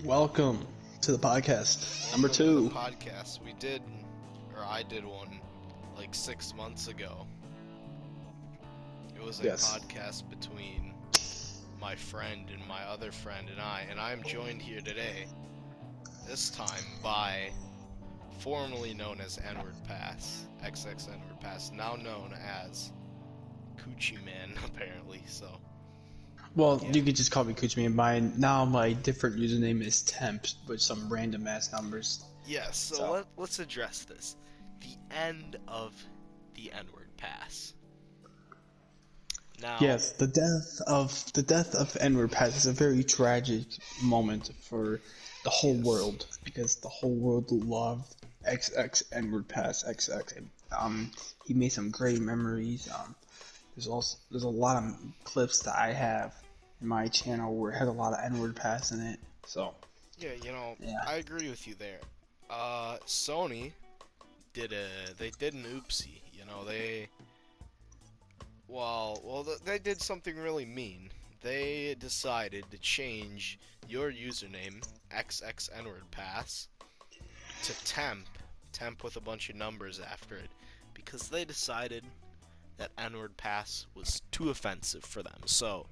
Welcome to the podcast number Welcome to 2. the podcast. I did one like 6 months ago. It was a Yes. podcast between my friend and my other friend and I am joined here today, this time by formerly known as N-Word Pass, XX N-Word Pass, now known as Coochie Man, apparently, so. Well, Yeah. you could just call me Coochie Man. My different username is Temp with some random ass numbers. Yes, so let's address this. The end of the N-Word Pass. Now, Yes, the death of N-Word Pass is a very tragic moment for the whole world because the whole world loved XX N-Word Pass XX. He made some great memories. There's a lot of clips that I have in my channel where it had a lot of N-Word Pass in it. So yeah, yeah. I agree with you there. Sony did an oopsie, they did something really mean. They decided to change your username, XXNwordPass, to temp with a bunch of numbers after it, because they decided that N-word pass was too offensive for them. So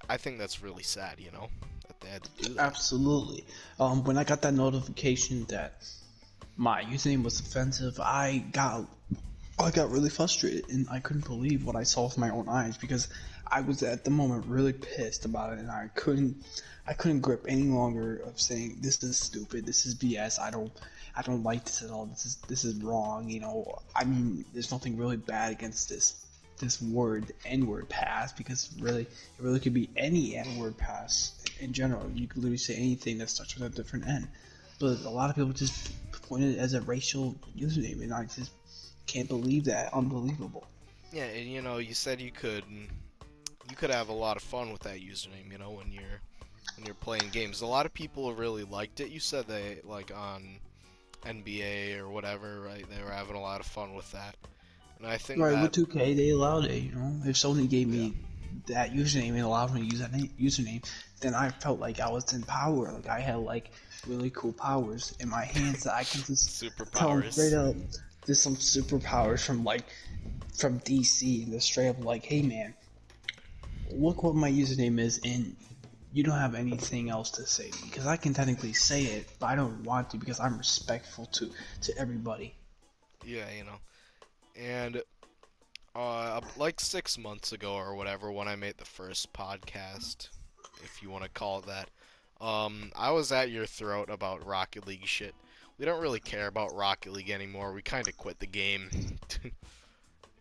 I think that's really sad, that they had to do that. Absolutely. When I got that notification that my username was offensive, I got really frustrated and I couldn't believe what I saw with my own eyes because I was at the moment really pissed about it and I couldn't grip any longer of saying this is stupid, this is BS, I don't like this at all, this is wrong, I mean, there's nothing really bad against this word N-word pass because it really could be any N-word pass in general. You could literally say anything that starts with a different N, but a lot of people just point it as a racial username and I just can't believe that. Unbelievable. Yeah, and you said you could have a lot of fun with that username, when you're playing games. A lot of people really liked it. You said they like on NBA or whatever, right? They were having a lot of fun with that. And I think Right, that with 2K they allowed it, If Sony gave me that username and allowed me to use that username, then I felt like I was in power. Like I had like really cool powers in my hands that I can just tell them straight up. There's some superpowers from DC and they're straight up like, hey man, look what my username is and you don't have anything else to say to me because I can technically say it, but I don't want to because I'm respectful to everybody. Yeah, and like 6 months ago or whatever, when I made the first podcast, if you want to call it that, I was at your throat about Rocket League shit. We don't really care about Rocket League anymore. We kind of quit the game.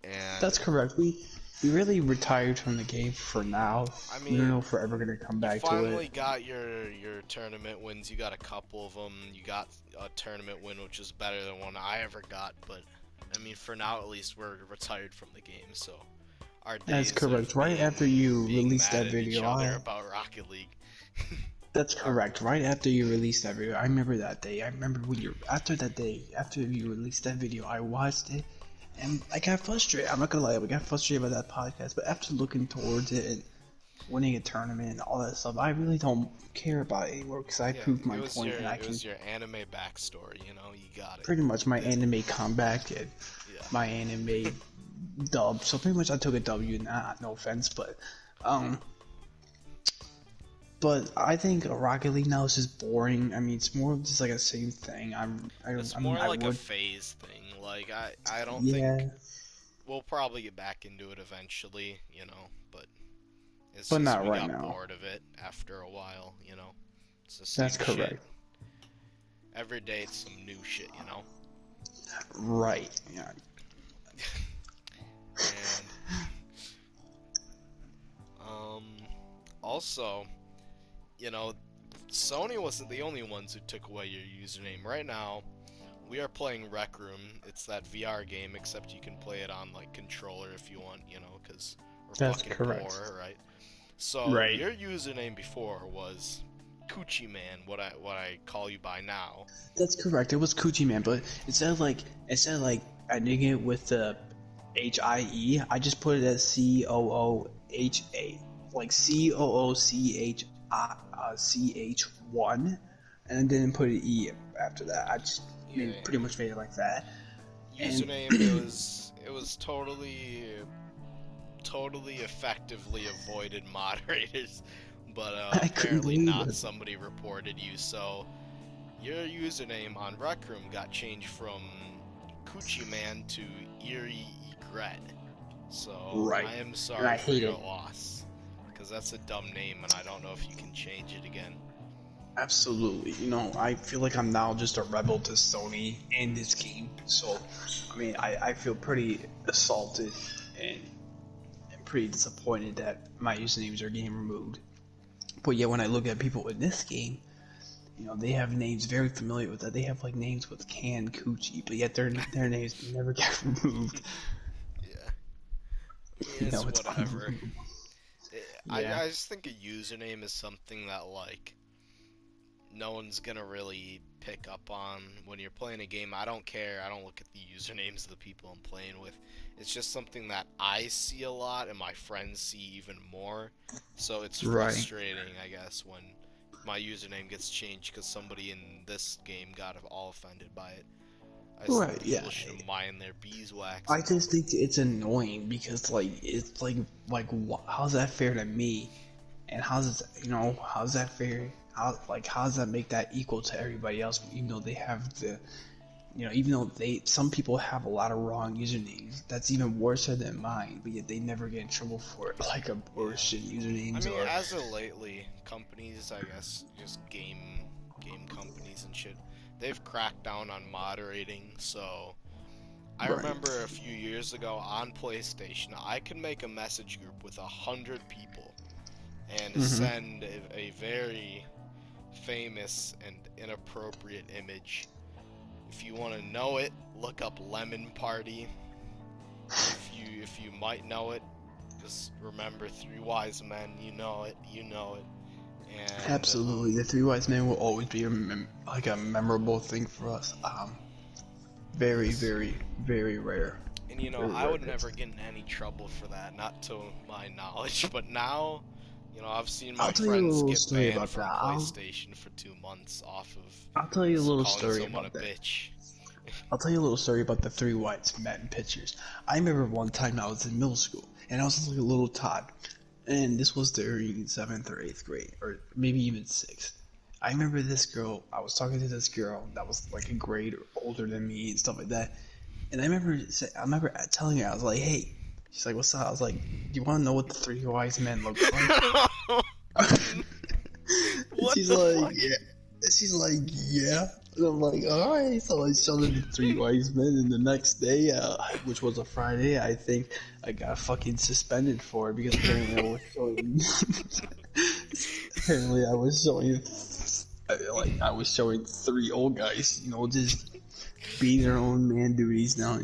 And that's correct. We really retired from the game for now. I mean, we don't know if we're ever gonna come back to it. You finally got your tournament wins. You got a couple of them. You got a tournament win, which is better than one I ever got. But I mean, for now at least, we're retired from the game. So our days that's correct. Right after you released that video, about Rocket League. That's correct. Right after you released that video, I remember that day. I remember when after you released that video, I watched it, and I got frustrated. I'm not gonna lie, I got frustrated by that podcast. But after looking towards it and winning a tournament and all that stuff, I really don't care about it anymore because I proved my point. It was your anime backstory, you got it. Pretty much my anime comeback and my anime dub. So pretty much I took a W. No offense, but I think Rocket League now is just boring. I mean, it's more of just like a same thing. It's more like a phase thing. Like I don't think we'll probably get back into it eventually, but it's but just not we right got now. bored of it after a while, It's the same That's correct. Shit. Every day it's some new shit, Right. Yeah. And also, Sony wasn't the only ones who took away your username. Right now, we are playing Rec Room. It's that VR game, except you can play it on like controller if you want, because we're That's fucking correct. poor, right? So your username before was Coochie Man, what I call you by now. That's correct. It was Coochie Man, but instead of ending it with the HIE, I just put it as COOHA, like COOCHIE. CH1, and I didn't put an E after that. I just Yeah. pretty much made it like that. And Username, it was totally effectively avoided moderators, but I couldn't apparently believe not. it. Somebody reported you, so your username on Rec Room got changed from Coochie Man to Eerie Egret. So Right. I am And sorry I for hate your it. loss, because that's a dumb name, and I don't know if you can change it again. Absolutely. I feel like I'm now just a rebel to Sony and this game. So, I mean, I feel pretty assaulted and pretty disappointed that my usernames are getting removed. But yet, when I look at people in this game, they have names very familiar with that. They have like names with Can Coochie, but yet their names never get removed. Yeah, it's It's whatever. unbelievable. I Yeah. just think a username is something that, like, no one's gonna really pick up on when you're playing a game. I don't care. I don't look at the usernames of the people I'm playing with. It's just something that I see a lot and my friends see even more. So it's Right. frustrating, I guess, when my username gets changed because somebody in this game got all offended by it. I just think Right. Yeah. people should mind their beeswax I a little just bit. think it's annoying because it's how's that fair to me? And how's that fair? How does that make that equal to everybody else? Even though they have even though some people have a lot of wrong usernames, that's even worse than mine. But yet they never get in trouble for it, like a Yeah. bullshit I usernames mean, or as of lately, companies, I guess, just game companies and shit, they've cracked down on moderating. So I right. remember a few years ago on PlayStation, I could make a message group with 100 people and Mm-hmm. send a very famous and inappropriate image. If you want to know it, look up Lemon Party. If you might know it, just remember Three Wise Men. You know it. You know it. And Absolutely, the Three Wise Men will always be like a memorable thing for us. Very, yes. very, very rare. And Very I rare would hits. never get in any trouble for that, not to my knowledge. But now, I've seen I'll my tell you a friends little get story banned about that. from PlayStation for 2 months off of I'll tell you a little calling story someone a about that. bitch. I'll tell you a little story about the Three Wise Men pictures. I remember one time I was in middle school, and I was like a little tot, and this was during 7th or 8th grade, or maybe even 6th. I remember this girl. I was talking to this girl that was like a grade older than me and stuff like that. And I remember telling her, I was like, "Hey," she's like, "What's up?" I was like, "Do you want to know what the Three Wise Men looks like?" And What the fuck? "Yeah." She's like, "Yeah." And I'm like, "All right." So I showed her the Three Wise Men, and the next day, which was a Friday, I think I got fucking suspended for it because apparently I was showing. Apparently I was showing, I was showing three old guys, just being their own man duties now.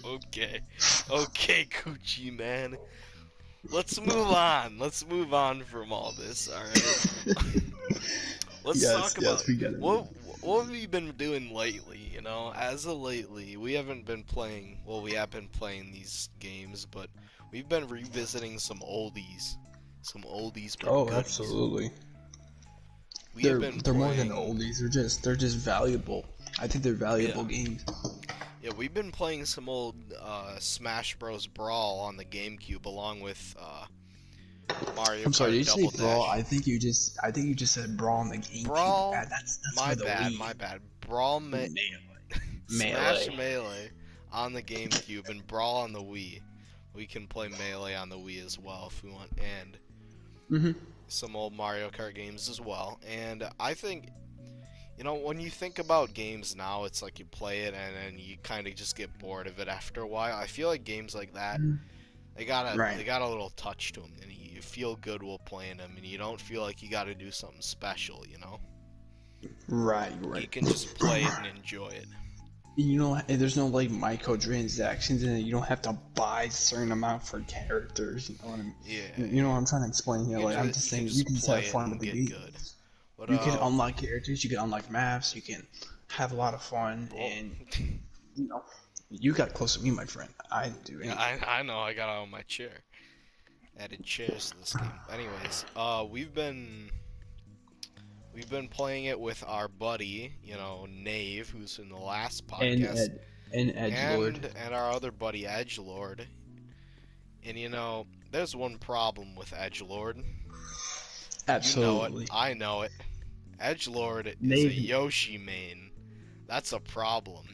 Okay. Okay, Coochie Man. Let's move on. Let's move on from all this, alright? Let's talk Yes, about we gotta move. what have you been doing lately, As of lately, we haven't been playing, well, we have been playing these games, but we've been revisiting some oldies. Some oldies but Oh, goodies. absolutely. We have been They're more than playing, oldies. They're just valuable. I think they're valuable yeah. games. Yeah, we've been playing some old Smash Bros. Brawl on the GameCube along with Mario I'm sorry, did Kart you say Double brawl? Dash. I think you just said brawl on the GameCube. Brawl, That's my for the bad, Wii. my bad. Brawl, Smash Melee. Melee on the GameCube and Brawl on the Wii. We can play Melee on the Wii as well if we want, and Mm-hmm. some old Mario Kart games as well. And I think, when you think about games now, it's like you play it and then you kind of just get bored of it after a while. I feel like games like that, they Right. got a little touch to them, and you feel good while playing them, and you don't feel like you got to do something special. Right. You Right. can just play it and enjoy it. And there's no like microtransactions in it. You don't have to buy a certain amount for characters. Yeah, You know what yeah. I'm trying to explain here. Like I'm just You can saying, you just can just have play it fun with and the get game. good. But You can unlock characters. You can unlock maps. You can have a lot of fun, well, and you know, you got close to me, my friend. I didn't do yeah, anything. I know I got out of my chair. added chairs to this game. Anyways, we've been playing it with our buddy, Nave, who's in the last And podcast, Edgelord. and our other buddy Edgelord. And there's one problem with Edgelord. You know it. Absolutely. I know it. Edgelord is a Nave. Yoshi main. That's a problem.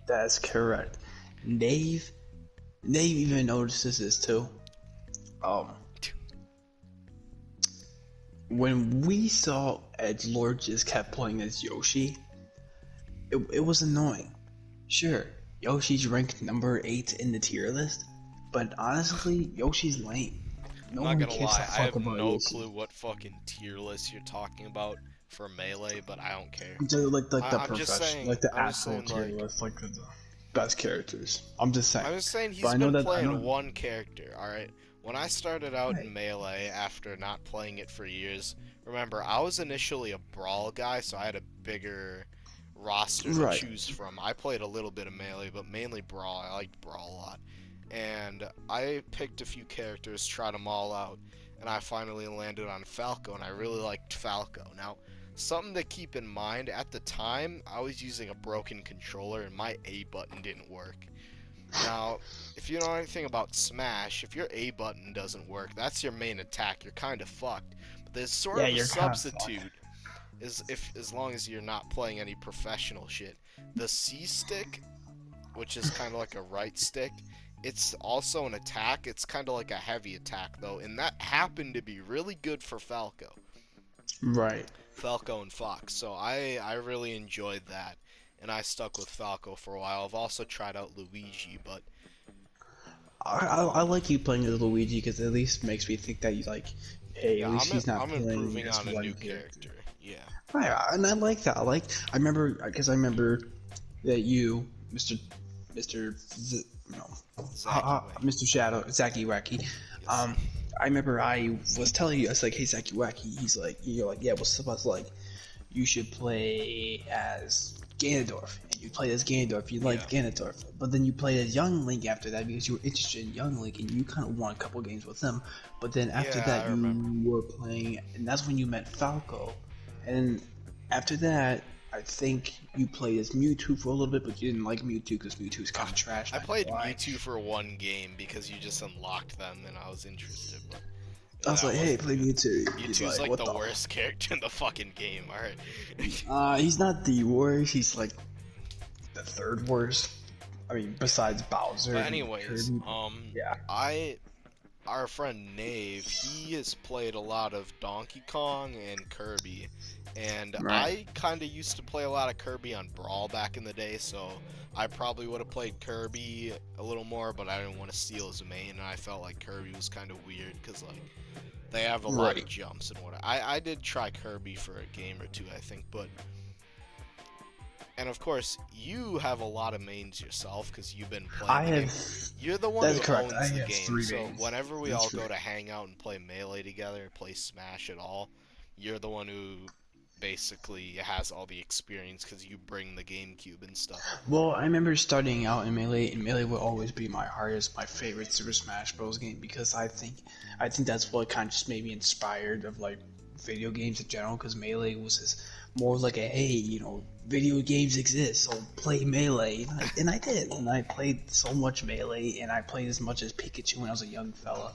That's correct. Nave. Nave even notices this too. When we saw Edgelord just kept playing as Yoshi, it was annoying. Sure, Yoshi's ranked number 8 in the tier list, but honestly, Yoshi's lame. No I'm not one gonna gives a lie, I fuck have about no Yoshi. clue what fucking tier list you're talking about for Melee, but I don't care. Like the I'm just professional, saying, like the I'm just actual saying, tier like, list, like the best characters. I'm just saying. I'm just saying But he's I know been that playing one character, alright? When I started out Right. in Melee after not playing it for years, remember, I was initially a Brawl guy, so I had a bigger roster to Right. choose from. I played a little bit of Melee, but mainly Brawl. I liked Brawl a lot. And I picked a few characters, tried them all out, and I finally landed on Falco, and I really liked Falco. Now, something to keep in mind, at the time, I was using a broken controller, and my A button didn't work. Now, if you know anything about Smash, if your A button doesn't work, that's your main attack. You're kind of fucked. But there's sort Yeah, of a you're kind of fucked. substitute, as long as you're not playing any professional shit. The C stick, which is kind of like a right stick, it's also an attack. It's kind of like a heavy attack though, and that happened to be really good for Falco. Right. Falco and Fox. So I really enjoyed that, and I stuck with Falco for a while. I've also tried out Luigi, but I like you playing as Luigi because at least makes me think that you like, hey, at yeah, least he's not I'm playing improving as on a one new character. character. Yeah. Right, and I like that. I remember because I remember that you, Mr. No, Mr. Shadow, Zaki Wacky. Yes. I remember I was telling you, I was like, hey, Zaki Wacky. He's like, you're like, yeah, what's up? I was like, you should play as Ganondorf, and you played as Ganondorf. You liked Ganondorf, but then you played as Young Link after that because you were interested in Young Link, and you kind of won a couple games with him. But then after Yeah, that, I you remember. were playing, and that's when you met Falco. And after that, I think you played as Mewtwo for a little bit, but you didn't like Mewtwo because Mewtwo's kind of trash. I Not played gonna lie. Mewtwo for one game because you just unlocked them, and I was interested, but I was that like, hey, wasn't play good. Mewtwo. He's Mewtwo's like, like what the the? worst character in the fucking game. All right. He's not the worst. He's like the third worst. I mean, Yeah. besides Bowser. But And anyways, Kirby. Yeah. our friend Nave, he has played a lot of Donkey Kong and Kirby, and Right. I kind of used to play a lot of Kirby on Brawl back in the day, so I probably would have played Kirby a little more, but I didn't want to steal his main, and I felt like Kirby was kind of weird because like they have a lot of Right. jumps and what. I did try Kirby for a game or two, I think, but. And of course, you have a lot of mains yourself because you've been playing I the game. have. You're the one That's who correct. owns I the have game. 3 So mains. whenever we That's all true. go to hang out and play Melee together, play Smash at all, you're the one who basically has all the experience because you bring the GameCube and stuff. Well, I remember starting out in Melee, and Melee will always be my hardest, my favorite Super Smash Bros. Game because I think that's what kind of just made me inspired of like video games in general. Because Melee was just more like a hey, video games exist, so play Melee, and I did, and I played so much Melee, and I played as much as Pikachu when I was a young fella.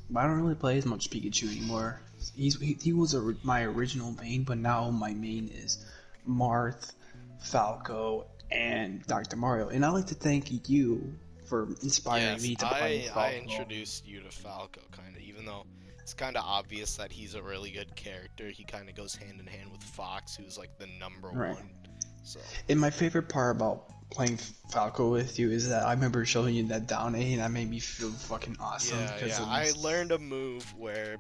But I don't really play as much Pikachu anymore. He was my original main, but now my main is Marth, Falco, and Dr. Mario. And I'd like to thank you for inspiring Yes, me to play I Falco. introduced you to Falco, kind of, even though it's kind of obvious that he's a really good character. He kind of goes hand in hand with Fox, who's like the number Right. one. So And my favorite part about playing Falco with you is that I remember showing you that down A, and that made me feel fucking awesome. yeah, I learned a move where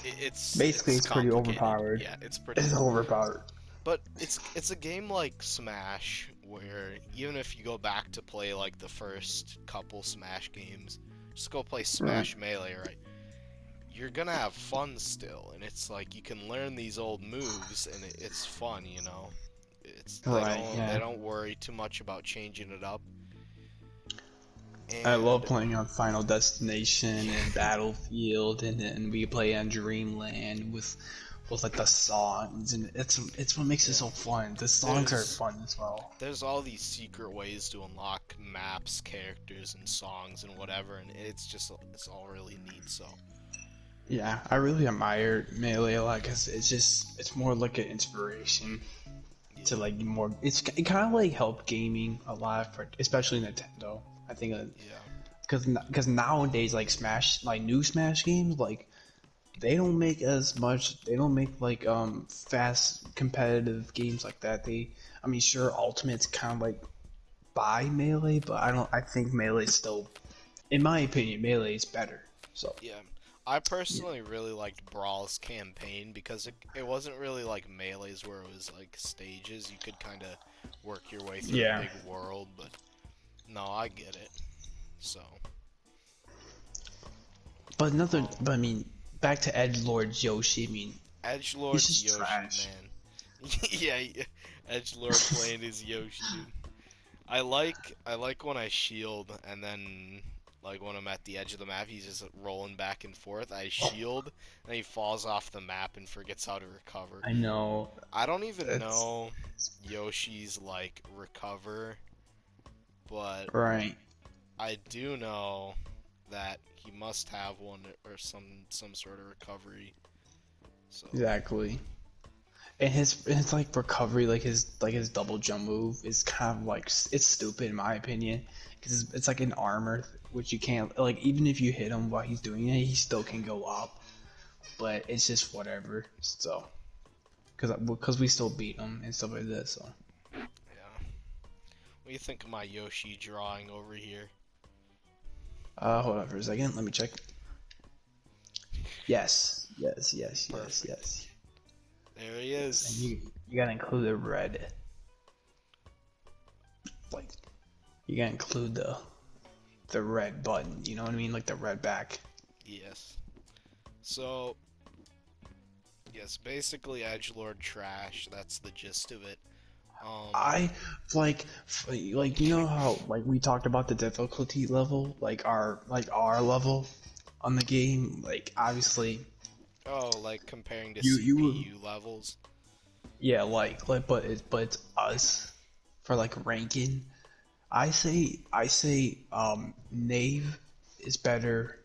it's Basically, it's pretty complicated. overpowered. Yeah, it's pretty It's overpowered. But it's a game like Smash where even if you go back to play like the first couple Smash games, just go play Smash Melee, right? You're gonna have fun still, and it's like you can learn these old moves, and it's fun, It's Right, they yeah. don't worry too much about changing it up. I love And playing on Final Destination and Battlefield, and then we play on Dreamland with like the songs, and it's what makes it yeah, so fun. The songs are there's fun as well. there's all these secret ways to unlock maps, characters, and songs and whatever, and it's all really neat. So Yeah, I really admire Melee a lot because it's more like an inspiration to yeah, like more. It kind of like helped gaming a lot for especially Nintendo. I think yeah, because nowadays like Smash like new Smash games like they don't make as much. They don't make like fast competitive games like that. I mean, sure, Ultimate's kind of like by Melee, but I don't. I think Melee's still, in my opinion, Melee is better. So yeah. I yeah, personally really liked Brawl's campaign because it wasn't really like Melee's where it was like stages. You could kind of work your way through a yeah. big world, but no, I get it. So, But I mean, back to Edgelord's Yoshi. I mean, he's Edgelord's just Yoshi, trash. man. Yeah, Edgelord playing his Yoshi, dude. I like when I shield and then like when I'm at the edge of the map, he's just rolling back and forth. I shield and he falls off the map and forgets how to recover. I know. I don't even That's know Yoshi's like recover, but right. I do know that he must have one or some sort of recovery. So Exactly. And his like recovery, like his double jump move is kind of like it's stupid in my opinion because it's like an armor which you can't like even if you hit him while he's doing it, he still can go up. But it's just whatever. So because we still beat him and stuff like that. So yeah, what do you think of my Yoshi drawing over here? hold on for a second. Let me check. Yes, yes, yes, yes, Perfect. yes. There he Yes. And is. you gotta include the red. Like you gotta include the red button. You know what I mean? Like the red back. Yes. So yes, basically Edgelord trash. That's the gist of it. Um, I like you know how like we talked about the difficulty level, like our level on the game. Like obviously oh, like comparing to you CPU levels. yeah like but it's us for like ranking. I say Knave is better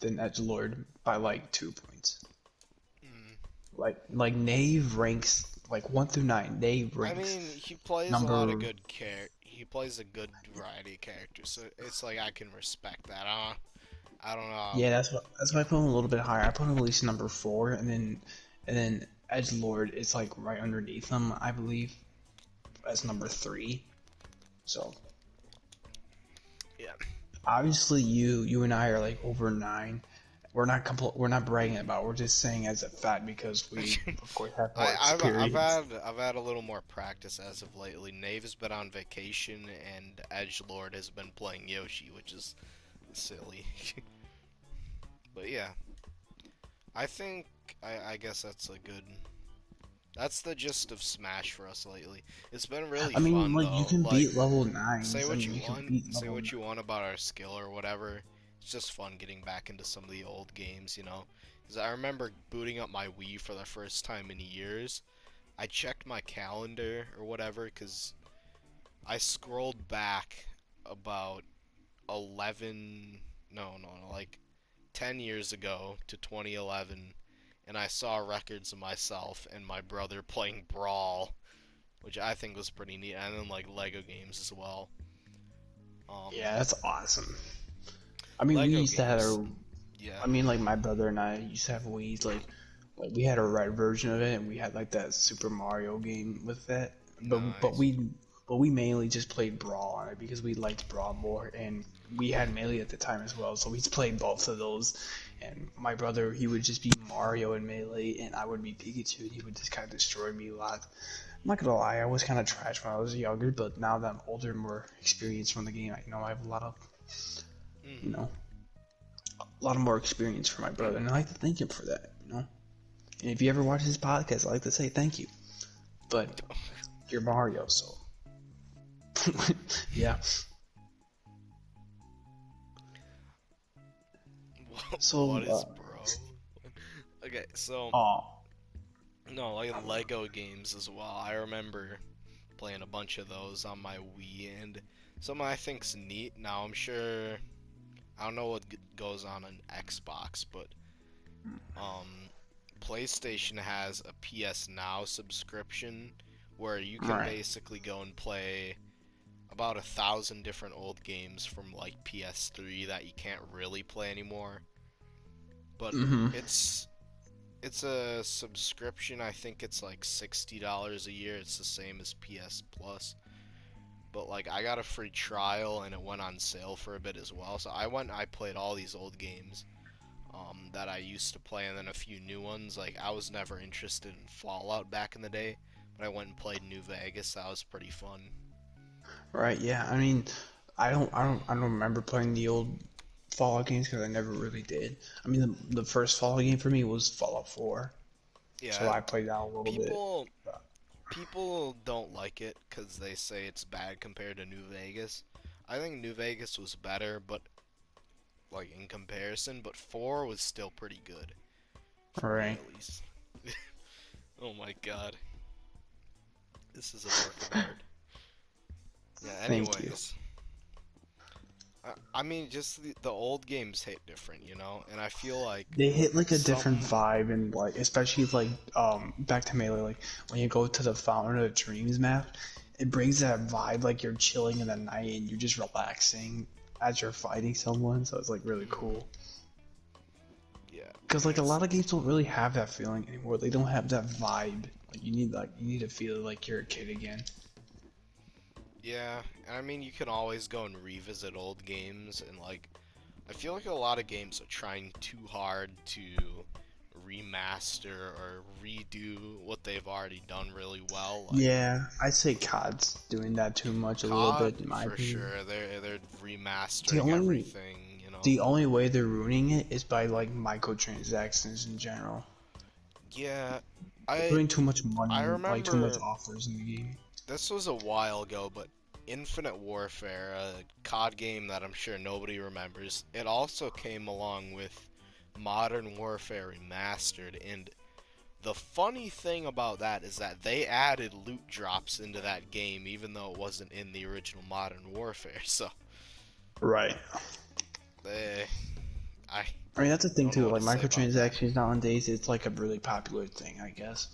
than Edgelord by like 2 points. Mm. Like Knave ranks like 1 through 9. Knave I ranks mean, he plays a lot of number good He plays a good variety of characters, so it's like I can respect that. I don't know. yeah, that's why I put him a little bit higher. I put him at least number 4, and then Edgelord is like right underneath him, I believe, as number 3. So Yeah. obviously you and I are like over 9. We're not bragging about it. We're just saying as a fact because we of course have more experience. I've had a little more practice as of lately. Nave has been on vacation, and Edgelord has been playing Yoshi, which is silly. But yeah, I think I guess that's a good. That's the gist of Smash for us lately. It's been really I mean, fun like you though. can Like, beat level 9s. I mean, you can beat say level what you want about our skill or whatever. It's just fun getting back into some of the old games, you know. Because I remember booting up my Wii for the first time in years. I checked my calendar or whatever because I scrolled back about 11, no, like 10 years ago to 2011, and I saw records of myself and my brother playing Brawl, which I think was pretty neat, and then like Lego games as well. Um, Yeah, that's awesome. I mean, we Lego used to have games, our yeah, I mean, like my brother and I used to have Wii's. Like we had a red version of it, and we had like that Super Mario game with that. nice. But we mainly just played Brawl on it because we liked Brawl more, and we had Melee at the time as well. So we played both of those. And my brother, he would just be Mario and Melee, and I would be Pikachu, and he would just kind of destroy me a lot. I'm not gonna lie, I was kind of trash when I was younger, but now that I'm older and more experienced from the game, I know I have a lot of, you Hmm. know, a lot of more experience for my brother, and I like to thank him for that. You know, and if you ever watch this podcast, I like to say thank you. But you're Mario, so yeah. So, What is bro? Okay, so uh, no, like Lego games as well. I remember playing a bunch of those on my Wii, and something I think's neat. Now I'm sure I don't know what goes on Xbox, but um, PlayStation has a PS Now subscription where you can right. basically go and play about 1,000 different old games from like PS3 that you can't really play anymore. But Mm-hmm. it's it's a subscription. I think it's like $60 a year. It's the same as PS Plus. But like I got a free trial and it went on sale for a bit as well. So I went and I played all these old games that I used to play, and then a few new ones. Like I was never interested in Fallout back in the day, but I went and played New Vegas. That was pretty fun. Right. Yeah. I mean, I don't remember playing the old Fallout games because I never really did. I mean, the first Fallout game for me was Fallout 4, so Yeah, I played that a little bit. people people don't like it because they say it's bad compared to New Vegas. I think New Vegas was better, but like in comparison, but 4 was still pretty good for me Right. at least. Oh my god, this is a work of art. Yeah. Thank you. Anyways, I mean, just the old games hit different, you know, and I feel like They hit like a different some vibe, and like especially like back to Melee, like when you go to the Fountain of Dreams map, it brings that vibe like you're chilling in the night and you're just relaxing as you're fighting someone. So it's like really mm, cool. yeah, Because and like a lot of games don't really have that feeling anymore. They don't have that vibe. Like you need to feel like you're a kid again. yeah, and I mean, you can always go and revisit old games, and like I feel like a lot of games are trying too hard to remaster or redo what they've already done really well. Like Yeah, I'd say COD's doing that too much a little COD, bit in my for opinion. sure, they're The remastering only everything, you know. the only way they're ruining it is by like microtransactions in general. Yeah, They're I putting too much I money, like too much remember offers in the game. this was a while ago, but Infinite Warfare, a COD game that I'm sure nobody remembers, it also came along with Modern Warfare Remastered, and the funny thing about that is that they added loot drops into that game even though it wasn't in the original Modern Warfare. So Right. they I I mean that's the thing don't know too. what Like to say about that. microtransactions nowadays, it's like a really popular thing, I guess.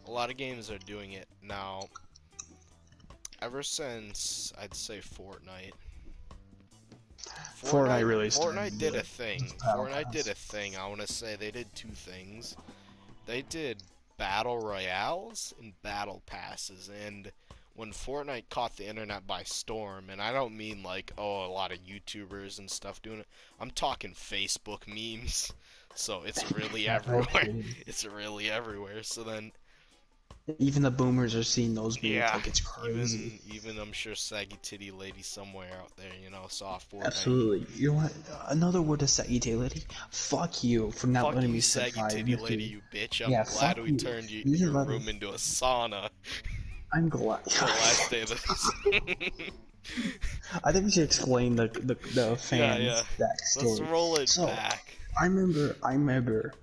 A lot of games are doing it now. Ever since I'd say Fortnite. Fortnite Fortnite really started Fortnite did a the thing. battle Fortnite did pass. a thing. I want to say they did two things. They did battle royales and battle passes, and when Fortnite caught the internet by storm, and I don't mean like a lot of YouTubers and stuff doing it. I'm talking Facebook memes. So it's really Yeah, no everywhere. kidding. It's really everywhere. So then Even the boomers are seeing those memes yeah, like it's crazy. even I'm sure saggy titty lady somewhere out there, you know, saw Fortnite. Absolutely. You know what? Another word to say, lady. Fuck you for not Fuck letting you, me set saggy fire to titty your lady, food. you bitch. I'm Yeah, glad fuck we you. turned You didn't your let me. room into a sauna I'm glad. the last day of the I think we should explain the Yeah, fans yeah. that Let's story. roll it So, back. I remember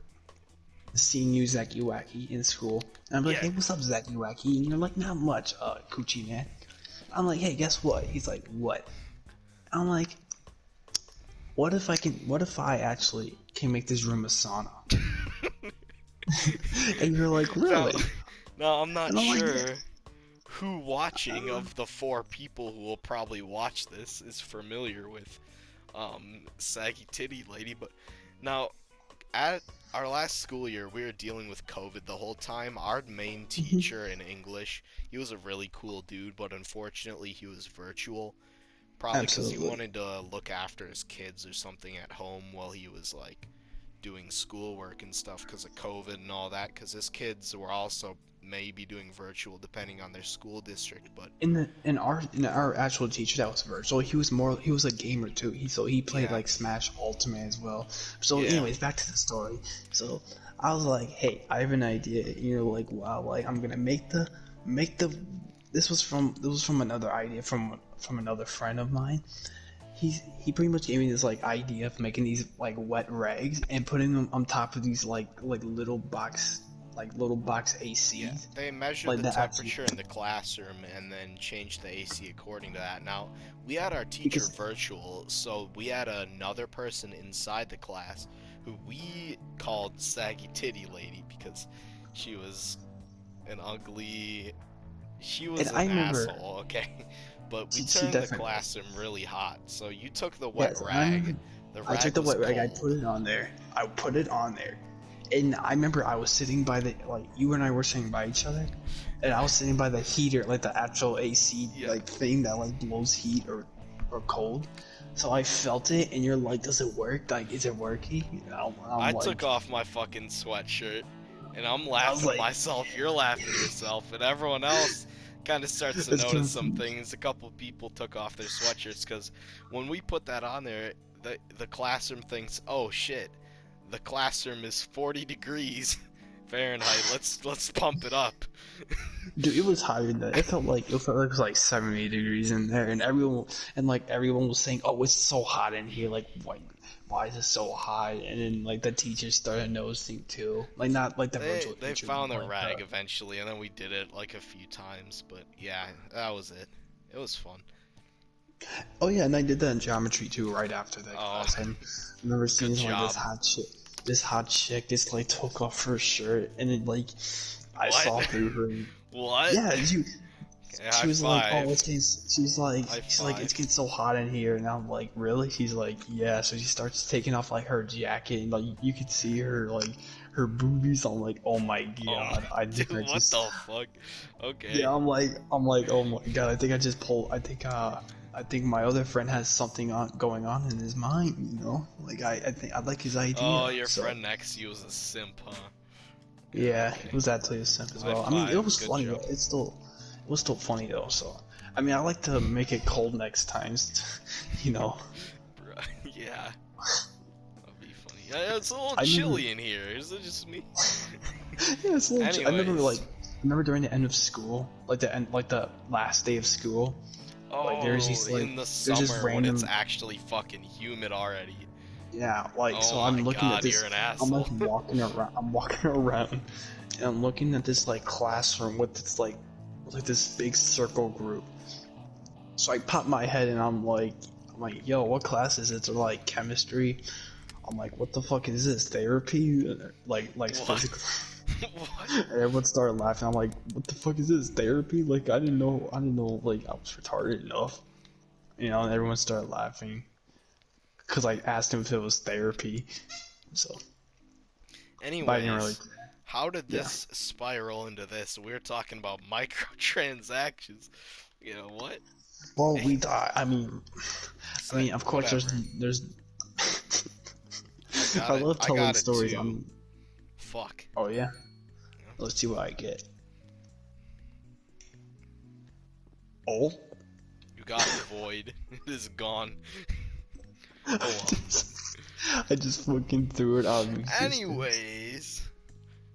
seeing you Zacky Wacky in school. And I'm like, Yeah. hey, what's up, Zacky Wacky? And you're like, not much, Coochie man. I'm like, hey, guess what? He's like, what? I'm like, what if I actually can make this room a sauna? And you're like, Now, really? now I'm not And I'm like, sure yeah. who watching of the four people who will probably watch this is familiar with saggy titty lady, but now at our last school year, we were dealing with COVID the whole time. Our main teacher in English, he was a really cool dude, but unfortunately he was virtual. Probably because he Absolutely. wanted to look after his kids or something at home while he was like doing schoolwork and stuff because of COVID and all that. Because his kids were also maybe doing virtual depending on their school district. But In our actual teacher that was virtual, he was a gamer too. He played yeah, like Smash Ultimate as well. So yeah, anyways, back to the story. So I was like, hey, I have an idea. You know, like wow, like I'm gonna make the this was from another idea from another friend of mine. he pretty much gave me this like idea of making these like wet rags and putting them on top of these like little box Yeah, ACs they measured like the that actually temperature in the classroom and then changed the AC according to that. Now, we had our teacher because virtual, so we had another person inside the class who we called Saggy Titty Lady because she was an ugly. She and was I an remember asshole, okay? But we she turned the definitely was. classroom really hot. So you took the wet Yes, and I rag. remember The I took rag the was wet rag, cold. I put it on there, and I remember I was sitting by the like you and I were sitting by each other, and I was sitting by the heater, like the actual AC Yeah. like thing that like blows heat or cold. So I felt it, and you're like, "Does it work? Like, is it working?" And I'm I took like, off my fucking sweatshirt, and I'm I was laughing to like, myself, you're laughing to yourself, and everyone else kind of starts to "It's notice some confused." things. A couple people took off their sweatshirts because when we put that on there, the classroom thinks, oh shit, the classroom is 40 degrees Fahrenheit. Let's pump it up. Dude, it was higher than that. It felt like it was like 70 degrees in there, and everyone was saying, "Oh, it's so hot in here. Why is it so hot?" And then like the teachers started noticing too, like not like the virtual They teacher, found but the like rag the eventually, and then we did it like a few times. But yeah, that was it. It was fun. oh yeah, and I did that in geometry too right after that Oh, class. I remember good seeing like job. this hot chick, just like took off her shirt, and it like I What? saw through her. What? Yeah, Okay, she high was like, "Oh, five. High she's like, it's five. getting so hot in here," and I'm like, "Really?" She's like, "Yeah." So she starts taking off like her jacket, and like you could see her boobies. I'm like, "Oh my Oh my, god!" I dude, think I what just the fuck? Okay. yeah, I'm like, "Oh my god!" I think I just pulled. I think my other friend has something going on in his mind. You know, like I think I like his Oh, idea. your So friend next to you was a simp, huh? Yeah, yeah, it okay. was actually a simp as High well. I mean, it five. was Good funny job. though. It was still funny though. So, I mean, I like to make it cold next time, you know. Bruh, yeah, that'd be funny. Yeah, it's a little I remember, chilly in here. Is it just me? yeah, it's a little. Anyways. I remember during the end of school, like the last day of school, like Oh, in the there's these summer when it's random, actually fucking humid already. yeah, like Oh so my I'm looking at god, this, you're an I'm like asshole. walking around, and I'm looking at this like classroom with this big circle group. So I pop my head and I'm like, yo, what class is it? They're like chemistry. I'm like, what the fuck is this? Therapy? Like What? physical? What? And everyone started laughing. I'm like, what the fuck is this? Therapy? Like I didn't know like I was retarded enough. You know, and everyone started laughing because I asked him if it was therapy. So, but I didn't really. Anyways, how did Yeah. this spiral into this? We're talking about microtransactions. You know what? Well, Hey, I mean, of course, whatever. there's. I got I it. love I telling got it stories. I too. mean, Fuck. oh yeah. Let's see what I get. Oh. You got the void. It is gone. Oh well. I just fucking threw it out of existence. Anyways,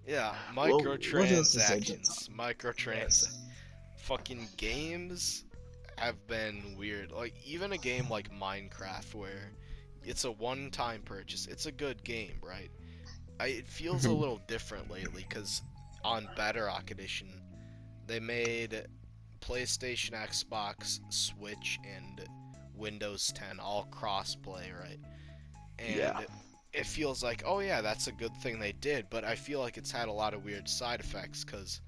yeah, Well, what else is there to talk? microtransactions. Microtrans. Yes. Fucking games have been weird. Like, even a game like Minecraft, where it's a one time purchase, it's a good game, right? It feels a Mhm. little different lately, because on Bedrock Edition, they made PlayStation, Xbox, Switch, and Windows 10 all crossplay, right? Yeah. And it feels like, oh yeah, that's a good thing they did, but I feel like it's had a lot of weird side effects because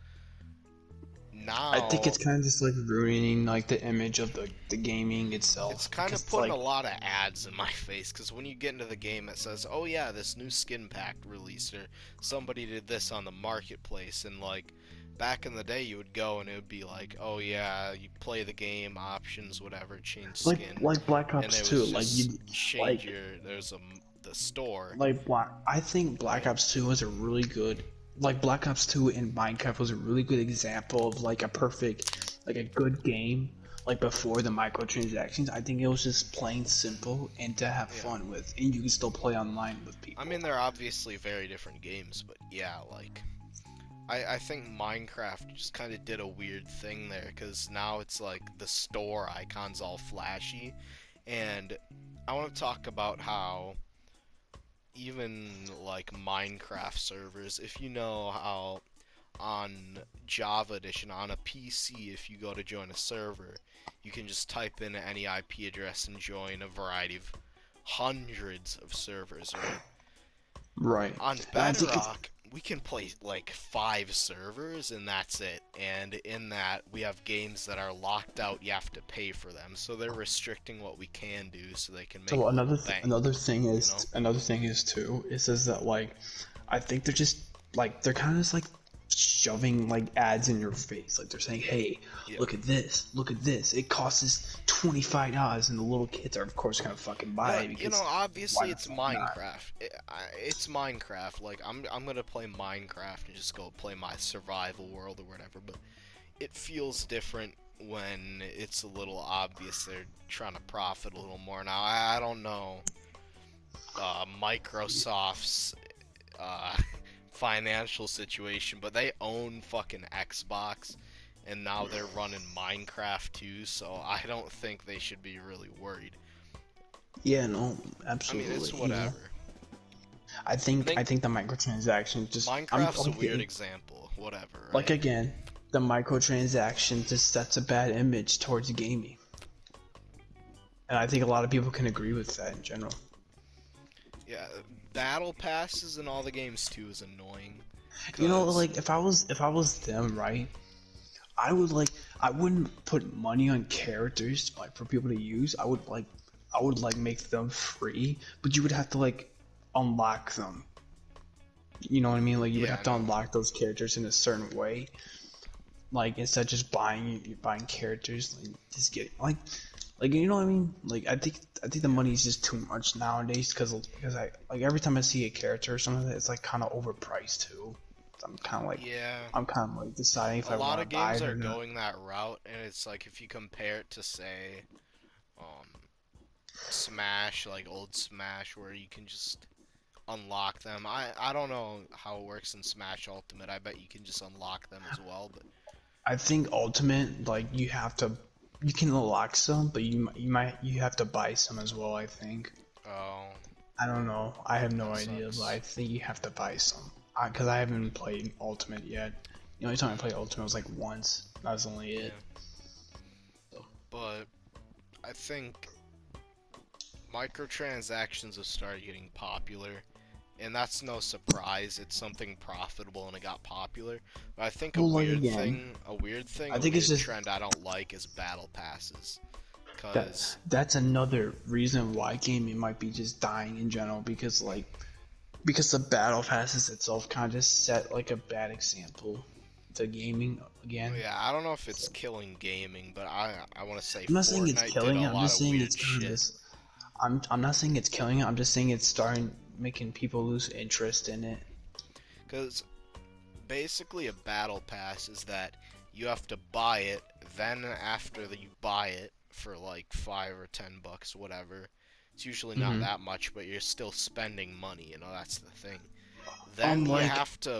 I think now it's kind of just like ruining like the image of the gaming it's itself kind because of it's putting a like lot of ads in my face. Because when you get into the game, it says, oh yeah, this new skin pack released, or somebody did this on the marketplace, and like back in the day, you would go and it would be like, oh yeah, you play the game, options, whatever, change skin, like Black and Ops it 2 was just change like your there's the store, Black I think Black right? Ops 2 was a really good like Black Ops 2 in Minecraft was a really good example of like a perfect like a good game like before the microtransactions. I think it was just plain simple and to have Yeah. fun with, and you can still play online with I people. mean, they're obviously very different games, but yeah, like, I think Minecraft just kind of did a weird thing there, because now it's like the store icon's all flashy, And I want to talk about how even like Minecraft servers, if you know how on Java Edition on a PC, if you go to join a server, you can just type in any IP address and join a variety of hundreds of servers, right? Right. On And I think it's Bedrock, we can play like 5 servers and that's it. And in that, we have games that are locked out. You have to pay for them, so they're restricting what we can do so they can make so a little bank. another thing You know? is too is that like I think they're just like they're kind of just like shoving like ads in your face. Like they're saying, "Hey, Yeah. look at this, look at this. It costs us $25," and the little kids are of course gonna fucking buy it You because know, why obviously the it's fuck not? Minecraft. It's Minecraft. Like I'm gonna play Minecraft and just go play my survival world or whatever. But it feels different when it's a little obvious they're trying to profit a little more. Now I don't know Microsoft's uh, financial situation, but they own fucking Xbox, and now they're running Minecraft too. So I don't think they should be really worried. Yeah, no, I mean, it's absolutely. You know, whatever. I I think think the microtransactions just I'm Minecraft's a like weird example. Whatever, like right? again, the microtransactions just sets a bad image towards gaming, and I think a lot of people can agree with that in general. Yeah, battle passes in all the games too is annoying. You know, Cause like if I was them, right? I would like I wouldn't put money on characters like for people to use. I would like make them free, but you would have to like unlock them. You know what I mean? Like you would yeah, have I to know. unlock those characters in a certain way. Like instead of just buying characters, like just get like you know what I mean? Like I think the Yeah, money is just too much nowadays because I like every time I see a character or something, it's like kind of overpriced too. yeah. I'm kind of like deciding if A I lot want to of buy games it are or not. going that route, and it's like if you compare it to say, um, Smash, like old Smash, where you can just unlock them. I don't know how it works in Smash Ultimate. I bet you can just unlock them as well, but I think Ultimate like you can unlock some, but you have to buy some as well. I think. oh, I don't know. I have no that idea, but I sucks. think you have to buy some. Because I haven't played Ultimate yet. The only time I played Ultimate was like once. That was only it. Yeah, but I think microtransactions have started getting popular, and that's no surprise. It's something profitable and it got popular. But I think Well, like again, I a think it's weird just trend I don't like is battle passes. that Cause that's another reason why gaming might be just dying in general because the battle passes itself kind of set like a bad example to gaming again. yeah, I don't know if it's So, killing gaming, but I want to say I'm not saying it's Fortnite did killing a it. I'm lot just of saying it's weird kind of shit. just. I'm not saying it's killing it. I'm just saying it's starting making people lose interest in it. Cause basically a battle pass is that you have to buy it, then after that you buy it for like $5 or $10, whatever. It's usually not Hmm. that much, but you're still spending money, that's the thing. Then Like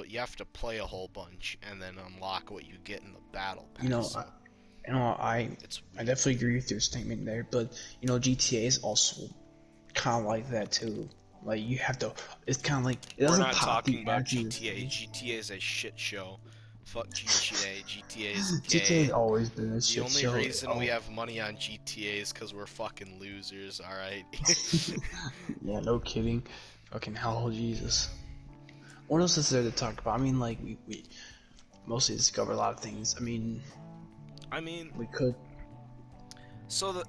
you have to play a whole bunch and then unlock what you get in the battle you pass. know, So you know, it's I weird. definitely agree with your statement there, but you know, GTA is also kind of like that too. Like you have to, it's kind of like it We're doesn't not pop the talking about ads in your GTA. face. GTA is a shit show. Fuck GTA. GTA is GTA has gay. always been a The shit only show. reason we Oh, have money on GTA is because we're fucking losers, alright? yeah, no kidding. Fucking hell, Jesus. What else is there to talk about? I mean, like we mostly discover a lot of things. I mean, I mean, we could. so the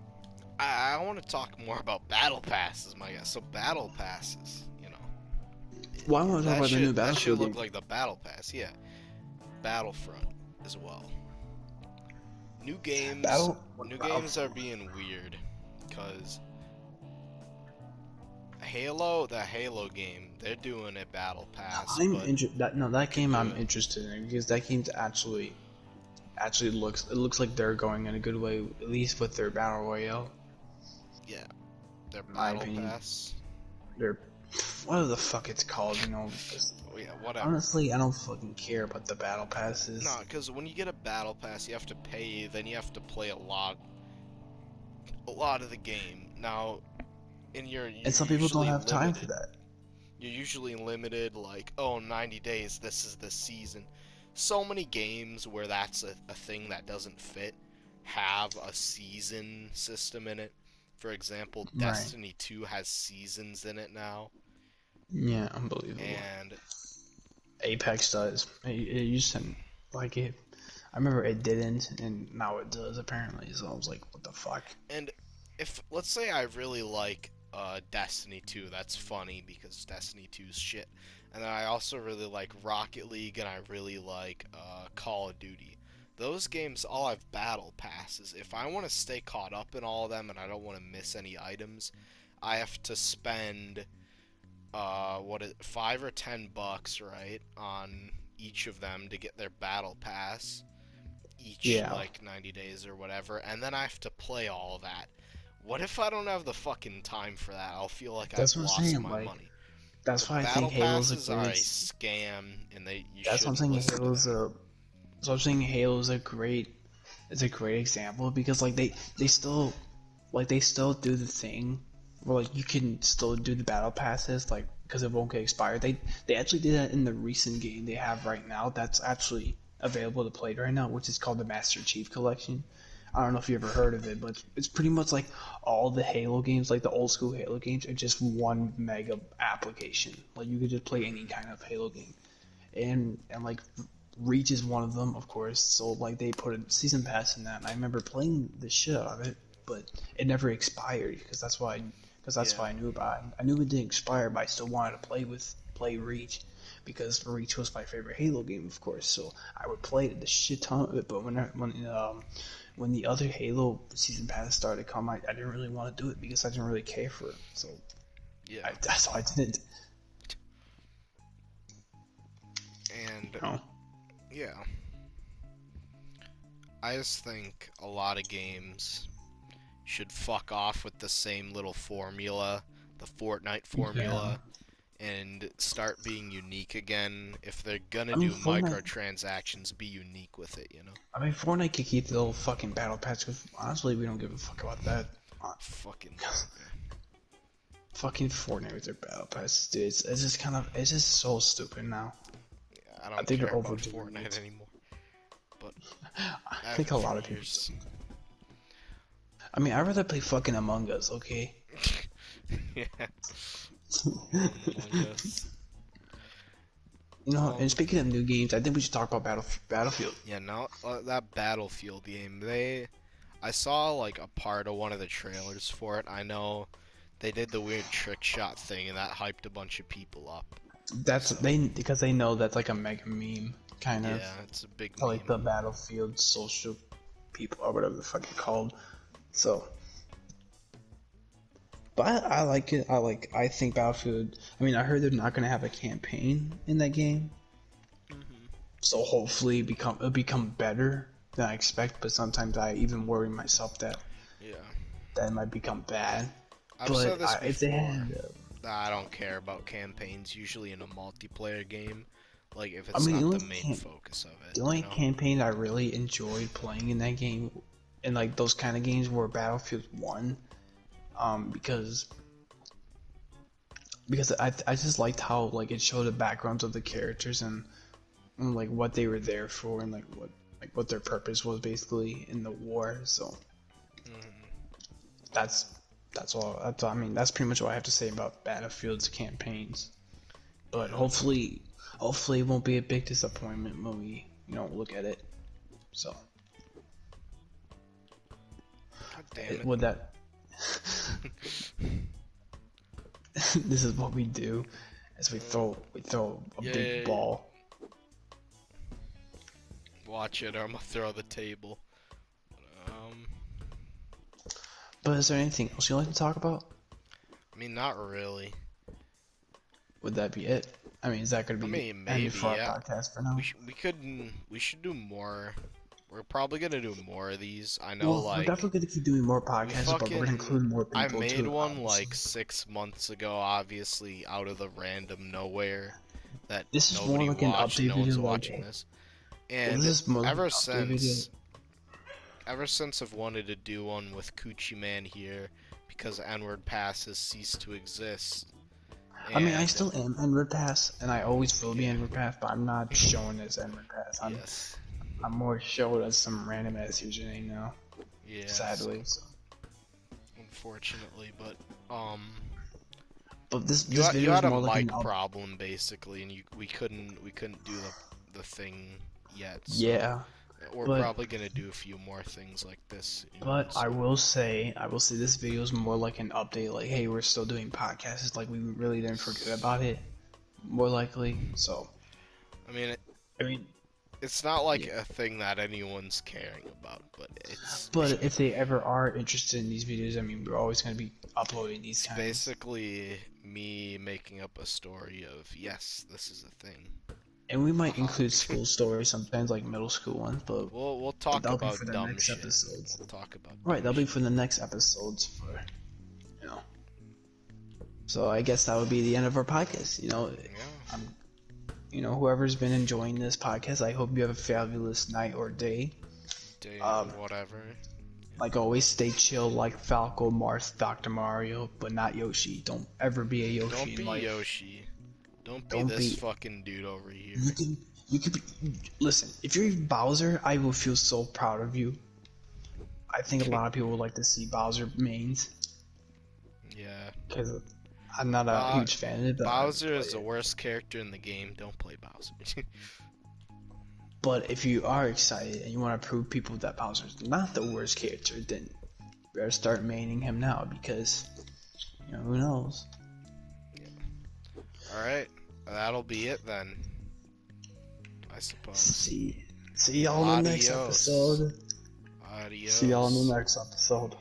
I want to talk more about battle passes, my guy. So battle passes, Well, I want to talk about the new that should Battlefield look game. like the battle pass, yeah. Battlefront as well. New games, Battle. new games are Battlefront. being weird, cause the Halo game, they're doing a battle pass, I'm but that no you that could game do I'm it. interested in because that game's actually looks like they're going in a good way, at least with their battle royale. Yeah, their In my battle opinion, pass. they're whatever the fuck it's called, you know. Oh, yeah, whatever. Honestly, I don't fucking care about the battle passes. No, because when you get a battle pass, you have to pay. Then you have to play a a lot of the game. Now, you're And some people don't usually have time for limited. that. You're usually limited, like, oh, 90 days, this is the season. So many games where that's a thing that doesn't fit have a season system in it. For example, Right. Destiny 2 has seasons in it now. Yeah, unbelievable. And Apex does. It used to like it. I remember it didn't, and now it does apparently. So I was like, what the fuck? and if let's say I really like Destiny 2, that's funny because Destiny 2 is shit. And then I also really like Rocket League and I really like Call of Duty. Those games all have battle passes. If I want to stay caught up in all of them and I don't want to miss any items, I have to spend $5 or $10, right, on each of them to get their battle pass each Yeah, like 90 days or whatever, and then I have to play all of that. What if I don't have the fucking time for that? I'll feel like that's I've what I'm lost saying. my Like, money. The that's why I think battle Halo's a passes great. are a scam, and you That's what I'm shouldn't saying. listen to Halo's them. a. So I'm saying Halo's a great. It's a great example because like they still like they still do the thing where like you can still do the battle passes like because it won't get expired. They actually did that in the recent game they have right now that's actually available to play right now, which is called the Master Chief Collection. I don't know if you ever heard of it, but it's pretty much like all the Halo games, like the old school Halo games, are just one mega application. Like you could just play any Hmm. kind of Halo game, and like Reach is one of them, of course. So like they put a season pass in that, and I remember playing the shit out of it, but it never expired because that's Yeah, why I knew about it. I knew it didn't expire, but I still wanted to play Reach because Reach was my favorite Halo game, of course. So I would play the shit ton of it. But when the other Halo season pass started to come, I didn't really want to do it because I didn't really care for it. So yeah, that's why I didn't. and You know? yeah, I just think a lot of games should fuck off with the same little formula, the Fortnite Yeah. formula, and start being unique again. If they're gonna I mean, do Fortnite. microtransactions, be unique with it, you know? I mean, Fortnite could keep the little fucking battle pass because honestly, we don't give a fuck about that. Fucking. Fucking Fortnite with their battle passes, dude. It's just kind of, it's just so stupid now. I I don't think care they're about overdoing Fortnite it. anymore, but I I think haven't a for lot of people years. do. I mean, I'd rather play fucking Among Us, okay? Yeah, Among Us. You know, and Um, speaking of new games, I think we should talk about Battlefield. yeah, now that Battlefield game, I saw like a part of one of the trailers for it. I know they did the weird trick shot thing, and that hyped a bunch of people up. That's So they because they know that's like a mega meme, kind of. yeah, it's a big To like the meme. Battlefield social people or whatever the fuck it's called. So, but I like it. I think Battlefield. I mean, I heard they're not gonna have a campaign in that game, Hmm. so hopefully it'll become better than I expect. But sometimes I even worry myself Yeah, that it might become bad. I've said But this if they before. had, I don't care about campaigns usually in a multiplayer game, like if I it's mean, not the main focus of it, the you only know? campaign I really enjoyed playing in that game, and like those kind of games, were Battlefield One. Because I just liked how like it showed the backgrounds of the characters and like what they were there for and like what their purpose was basically in the war. So Hmm. that's that's all. I mean, that's pretty much what I have to say about Battlefield's campaigns. But Yeah. hopefully it won't be a big disappointment when we look at it. So God damn would that it. this is what we do as we throw a big Yay. ball. Watch it or I'm gonna throw the table. Um, But is there anything else you'd like to talk about? I mean, not really. Would that be it? I mean, is that going to I be the mean, end maybe, for our yeah. podcast for now? We should do more. We're probably gonna do more of these. I know, Well, we're like, definitely going to keep doing more we podcasts, but we're going to fucking. include more I people made too, one obviously. like 6 months ago, obviously, out of the random nowhere that This is more nobody like an watched, update no video, one's like, watching this. well, this And is more like an ever update video. since ever since I've wanted to do one with Coochie Man here, because N-word pass has ceased to exist. I mean, I And still am N-word pass, and I always will be yeah, N-word pass, but I'm not showing as N-word pass. yes, I'm more showed as some random ass username now. yeah. Sadly. So. Unfortunately, but But this you video is had a more like mic an problem basically, and we couldn't do the thing yet. So yeah. we're But probably gonna do a few more things like this. but So. I will say this video is more like an update. Like, hey, we're still doing podcasts. It's like we really didn't forget about it. More likely. So. I mean, I mean, it's not like yeah. a thing that anyone's caring about, but it's. But if they ever are interested in these videos, I mean, we're always gonna be uploading these It's kinds. basically me making up a story of yes, this is a thing. And we might include school stories sometimes, like middle school ones, but We'll talk that'll be about for the dumb next shit. episodes. We'll talk about Right, dumb that'll be shit. for the next episodes for, you know. So I guess that would be the end of our podcast. Yeah. Whoever's been enjoying this podcast, I hope you have a fabulous night or day. Day, whatever. Like always, stay chill like Falco, Marth, Dr. Mario, but not Yoshi. Don't ever be a Yoshi Don't in be life. Yoshi. Don't be Don't this be. fucking dude over here. You can be. Listen, if you're Bowser, I will feel so proud of you. I think a lot of people would like to see Bowser mains. Yeah. Because I'm not a huge fan of it. But Bowser is the worst character in the game. Don't play Bowser. But if you are excited and you want to prove people that Bowser's not the worst character, then you better start maining him now because, who knows? Alright, that'll be it then. I suppose. See y'all in the next episode. Adios. See y'all in the next episode.